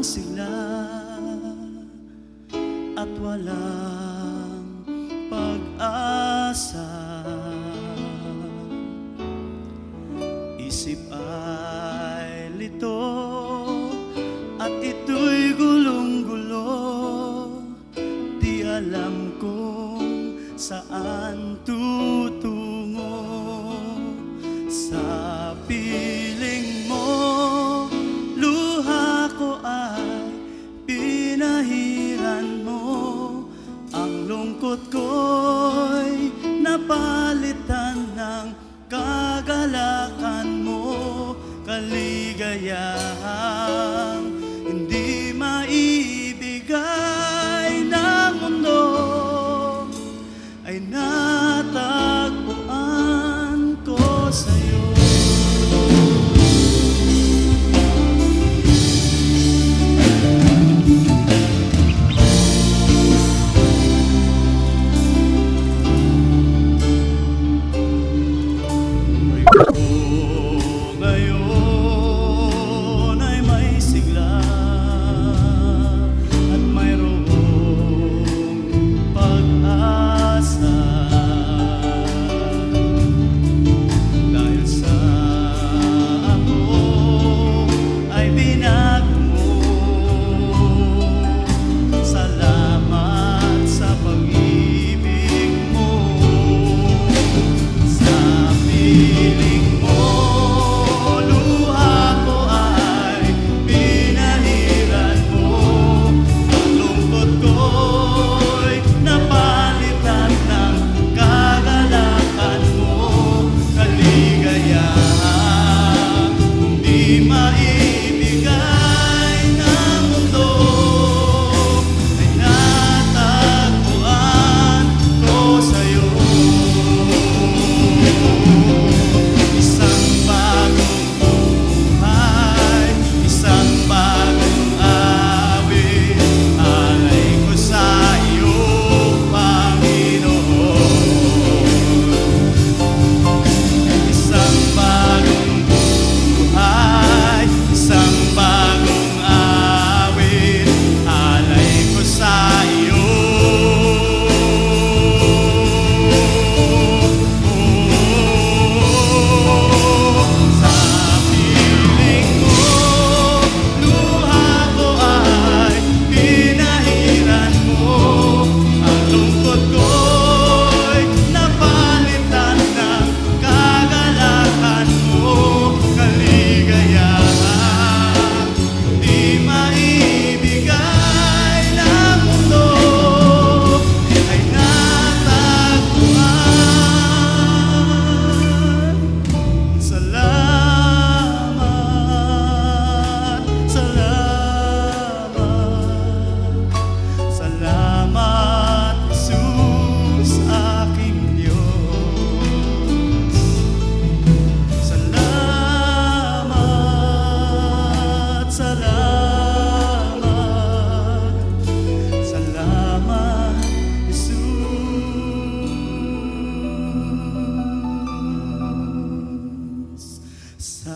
walang sigla at walang pag-asa. Isip ay lito at ito'y gulong-gulo. Di alam kung saan tutungo. Sa piling mo, luha ko ay pinahiran mo. Ang lungkot ko'y napalitan ng kagalakan mo. Kaligayahang hindi maibigay ng mundo ay natagpuan ko sa'yo. Ngayon ay may sigla at mayroong pag-asa. Dahil sa ako ay binago mo. Salamat sa pag-ibig mo. Sa piling mo, luha ko ay pinahiran mo. Ang lungkot ko'y napalitan ng kagalakan mo. Kaligayahang hindi maibigay ng mundo ay natagpuan ko sa'yo. Isang bagong buhay, isang bagong awit, alay ko sa iyo, Panginoon. Isang bagong buhay, isang bagong awit, alay ko sa iyo. Sa piling mo, luha ko ay pinahiran mo. Ang lungkot ko'y napalitan ng kagalakan mo. Kaligayahang di maibigay ng mundo ay natagpuan. Salamat, salamat, salamat, Jesus, aking Diyos. Salamat, salamat, salamat, Jesus. Sa